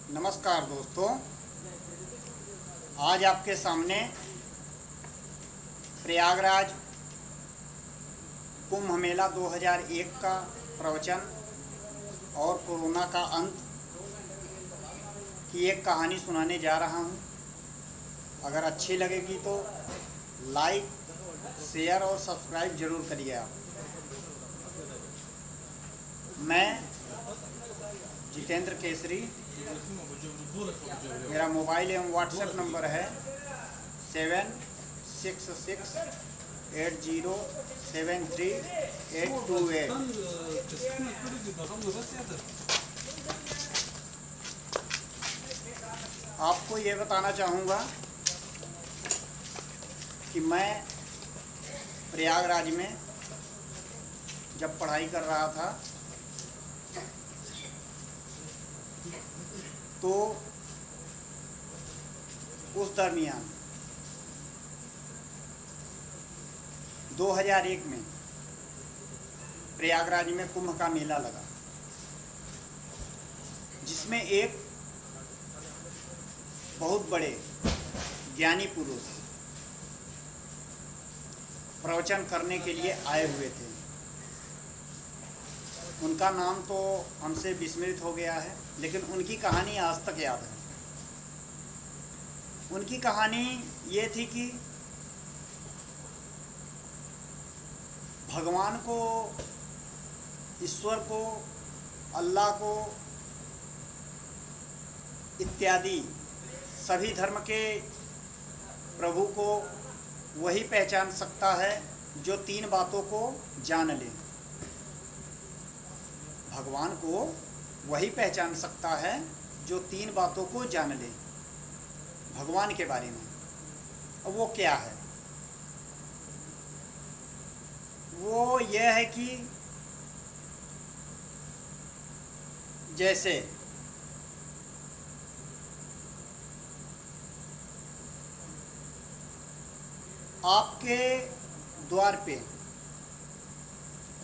नमस्कार दोस्तों, आज आपके सामने प्रयागराज कुंभ मेला 2001 का प्रवचन और कोरोना का अंत की एक कहानी सुनाने जा रहा हूं। अगर अच्छी लगेगी तो लाइक, शेयर और सब्सक्राइब जरूर करिए आप। मैं जितेंद्र केसरी, मेरा मोबाइल एवं व्हाट्सएप नंबर है 7668073828। आपको ये बताना चाहूँगा कि मैं प्रयागराज में जब पढ़ाई कर रहा था तो उस दरमियान 2001 में प्रयागराज में कुंभ का मेला लगा, जिसमें एक बहुत बड़े ज्ञानी पुरुष प्रवचन करने के लिए आए हुए थे। उनका नाम तो हमसे विस्मृत हो गया है, लेकिन उनकी कहानी आज तक याद है। उनकी कहानी ये थी कि भगवान को, ईश्वर को, अल्लाह को इत्यादि सभी धर्म के प्रभु को वही पहचान सकता है जो तीन बातों को जान ले। भगवान को वही पहचान सकता है जो तीन बातों को जान ले भगवान के बारे में। अब वो क्या है? वो यह है कि जैसे आपके द्वार पे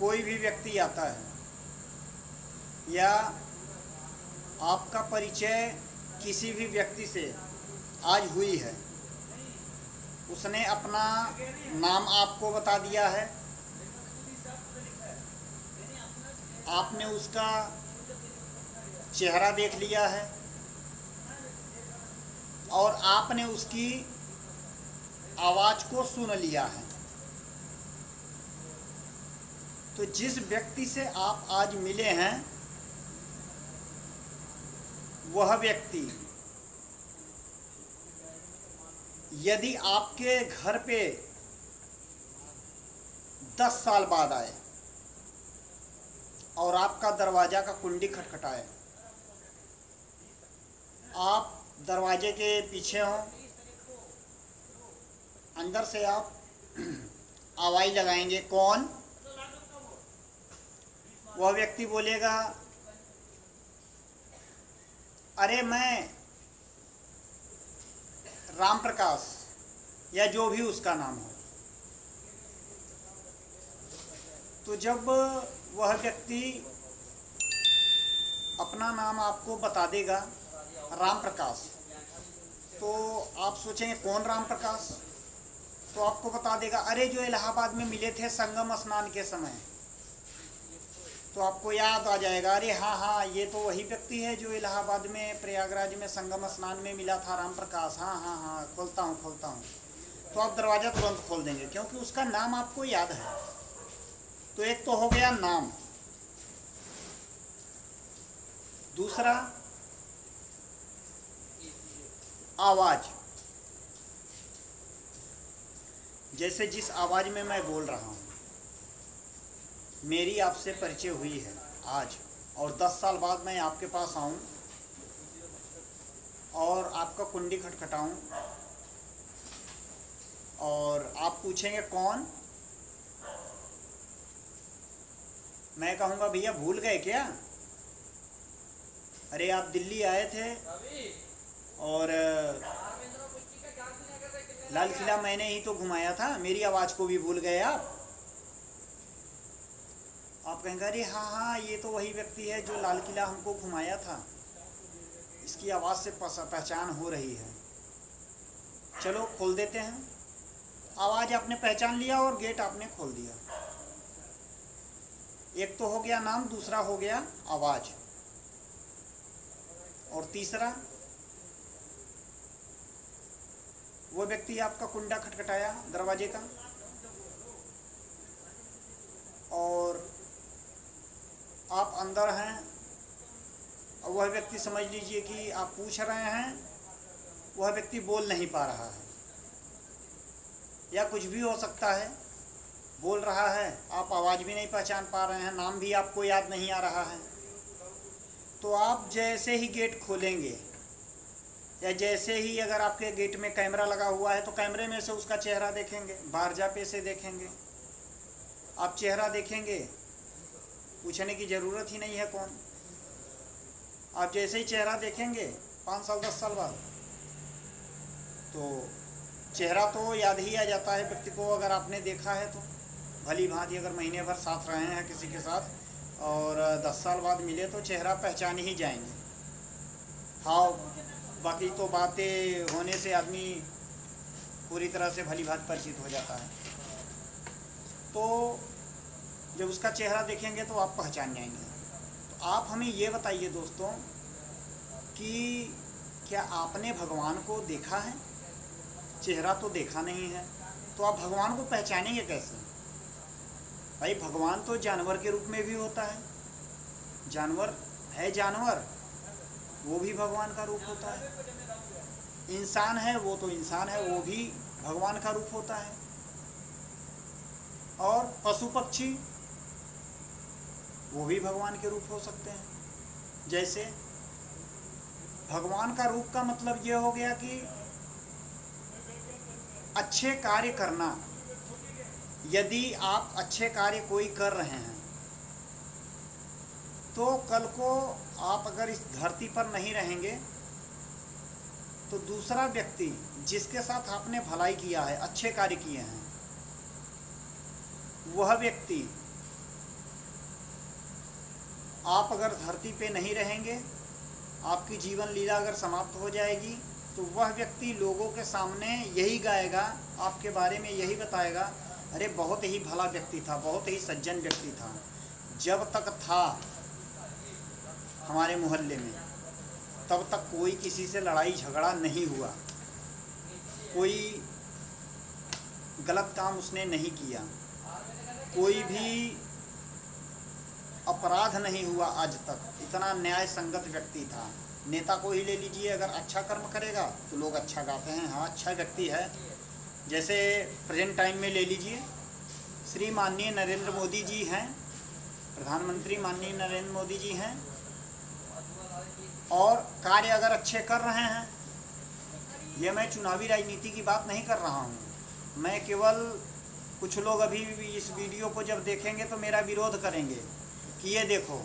कोई भी व्यक्ति आता है या आपका परिचय किसी भी व्यक्ति से आज हुई है, उसने अपना नाम आपको बता दिया है, आपने उसका चेहरा देख लिया है और आपने उसकी आवाज़ को सुन लिया है, तो जिस व्यक्ति से आप आज मिले हैं वह व्यक्ति यदि आपके घर पे 10 साल बाद आए और आपका दरवाज़ा का कुंडी खटखटाए, आप दरवाजे के पीछे हों, अंदर से आप आवाज़ लगाएंगे, कौन? वह व्यक्ति बोलेगा, अरे मैं राम प्रकाश, या जो भी उसका नाम हो। तो जब वह व्यक्ति अपना नाम आपको बता देगा, राम प्रकाश, तो आप सोचेंगे कौन राम प्रकाश? तो आपको बता देगा, अरे जो इलाहाबाद में मिले थे संगम स्नान के समय। तो आपको याद आ जाएगा, अरे हाँ हाँ, ये तो वही व्यक्ति है जो इलाहाबाद में प्रयागराज में संगम स्नान में मिला था, राम प्रकाश। हाँ हाँ हाँ, खोलता हूँ। तो आप दरवाज़ा तुरंत खोल देंगे, क्योंकि उसका नाम आपको याद है। तो एक तो हो गया नाम। दूसरा, आवाज़। जैसे जिस आवाज़ में मैं बोल रहा हूँ, मेरी आपसे परिचय हुई है आज, और 10 साल बाद मैं आपके पास आऊँ और आपका कुंडी खटखटाऊँ और आप पूछेंगे कौन? मैं कहूँगा, भैया भूल गए क्या? अरे आप दिल्ली आए थे और लाल किला मैंने ही तो घुमाया था, मेरी आवाज़ को भी भूल गए आप? आप कहेंगे, अरे हाँ हाँ, ये तो वही व्यक्ति है जो लाल किला हमको घुमाया था। इसकी आवाज़ से पहचान हो रही है। चलो खोल देते हैं। आवाज़ आपने पहचान लिया और गेट आपने खोल दिया। एक तो हो गया नाम, दूसरा हो गया आवाज़, और तीसरा वो व्यक्ति आपका कुंडा खटखटाया दरवाजे का, और आप अंदर हैं, और वह व्यक्ति समझ लीजिए कि आप पूछ रहे हैं, वह व्यक्ति बोल नहीं पा रहा है, या कुछ भी हो सकता है, बोल रहा है, आप आवाज़ भी नहीं पहचान पा रहे हैं, नाम भी आपको याद नहीं आ रहा है। तो आप जैसे ही गेट खोलेंगे, या जैसे ही अगर आपके गेट में कैमरा लगा हुआ है तो कैमरे में से उसका चेहरा देखेंगे, बाहर जापे से देखेंगे, आप चेहरा देखेंगे, पूछने की ज़रूरत ही नहीं है कौन। आप जैसे ही चेहरा देखेंगे 5 साल 10 साल बाद, तो चेहरा तो याद ही आ जाता है व्यक्ति को, अगर आपने देखा है तो। भली भांति अगर महीने भर साथ रहे हैं किसी के साथ और 10 साल बाद मिले तो चेहरा पहचान ही जाएंगे। हाँ, बाकी तो बातें होने से आदमी पूरी तरह से भली भांति परिचित हो जाता है। तो जब उसका चेहरा देखेंगे तो आप पहचान जाएंगे। तो आप हमें ये बताइए दोस्तों कि क्या आपने भगवान को देखा है? चेहरा तो देखा नहीं है, तो आप भगवान को पहचानेंगे कैसे? भाई भगवान तो जानवर के रूप में भी होता है, जानवर है, जानवर वो भी भगवान का रूप होता है। इंसान है, वो तो इंसान है, वो भी भगवान का रूप होता है। और पशु पक्षी वो भी भगवान के रूप हो सकते हैं। जैसे भगवान का रूप का मतलब ये हो गया कि अच्छे कार्य करना। यदि आप अच्छे कार्य कोई कर रहे हैं तो कल को आप अगर इस धरती पर नहीं रहेंगे तो दूसरा व्यक्ति जिसके साथ आपने भलाई किया है, अच्छे कार्य किए हैं, वह व्यक्ति, आप अगर धरती पे नहीं रहेंगे, आपकी जीवन लीला अगर समाप्त हो जाएगी, तो वह व्यक्ति लोगों के सामने यही गाएगा, आपके बारे में यही बताएगा, अरे बहुत ही भला व्यक्ति था, बहुत ही सज्जन व्यक्ति था, जब तक था हमारे मोहल्ले में तब तक कोई किसी से लड़ाई झगड़ा नहीं हुआ, कोई गलत काम उसने नहीं किया, कोई भी अपराध नहीं हुआ आज तक, इतना न्याय संगत व्यक्ति था। नेता को ही ले लीजिए, अगर अच्छा कर्म करेगा तो लोग अच्छा गाते हैं, हाँ अच्छा व्यक्ति है। जैसे प्रेजेंट टाइम में ले लीजिए, श्री माननीय नरेंद्र मोदी जी हैं, प्रधानमंत्री माननीय नरेंद्र मोदी जी हैं, और कार्य अगर अच्छे कर रहे हैं, ये मैं चुनावी राजनीति की बात नहीं कर रहा हूँ, मैं केवल, कुछ लोग अभी इस वीडियो को जब देखेंगे तो मेरा विरोध करेंगे कि ये देखो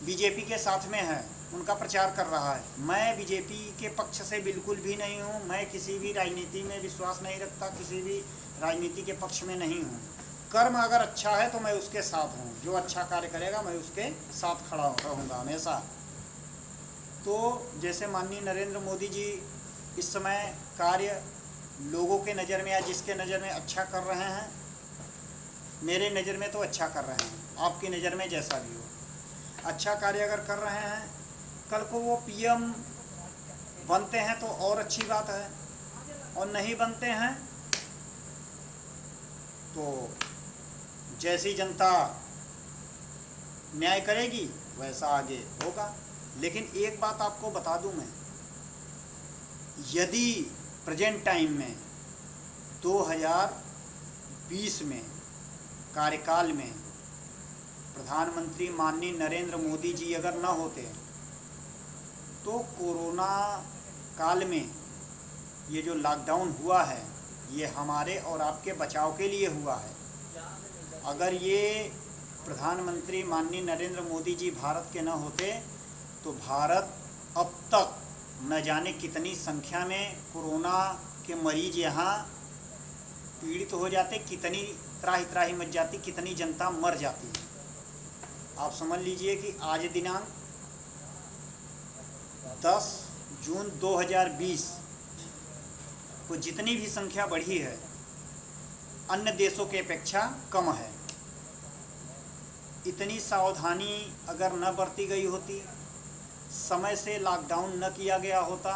बीजेपी के साथ में है, उनका प्रचार कर रहा है। मैं बीजेपी के पक्ष से बिल्कुल भी नहीं हूँ, मैं किसी भी राजनीति में विश्वास नहीं रखता, किसी भी राजनीति के पक्ष में नहीं हूँ। कर्म अगर अच्छा है तो मैं उसके साथ हूँ, जो अच्छा कार्य करेगा मैं उसके साथ खड़ा रहूँगा हमेशा। तो जैसे माननीय नरेंद्र मोदी जी इस समय कार्य लोगों के नज़र में या जिसके नज़र में अच्छा कर रहे हैं, मेरे नज़र में तो अच्छा कर रहे हैं, आपकी नज़र में जैसा भी हो, अच्छा कार्य अगर कर रहे हैं, कल को वो पीएम बनते हैं तो और अच्छी बात है, और नहीं बनते हैं तो जैसी जनता न्याय करेगी वैसा आगे होगा। लेकिन एक बात आपको बता दूं मैं, यदि प्रेजेंट टाइम में 2020 में कार्यकाल में प्रधानमंत्री माननीय नरेंद्र मोदी जी अगर न होते तो कोरोना काल में ये जो लॉकडाउन हुआ है ये हमारे और आपके बचाव के लिए हुआ है। अगर ये प्रधानमंत्री माननीय नरेंद्र मोदी जी भारत के न होते तो भारत अब तक न जाने कितनी संख्या में कोरोना के मरीज यहाँ पीड़ित हो जाते, कितनी त्राही त्राही मच जाती, कितनी जनता मर जाती है। आप समझ लीजिए कि आज दिनांक 10 जून 2020 को जितनी भी संख्या बढ़ी है अन्य देशों की अपेक्षा कम है। इतनी सावधानी अगर न बरती गई होती, समय से लॉकडाउन न किया गया होता,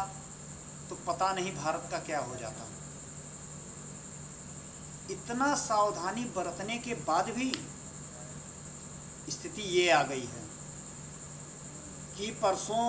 तो पता नहीं भारत का क्या हो जाता। इतना सावधानी बरतने के बाद भी स्थिति ये आ गई है कि परसों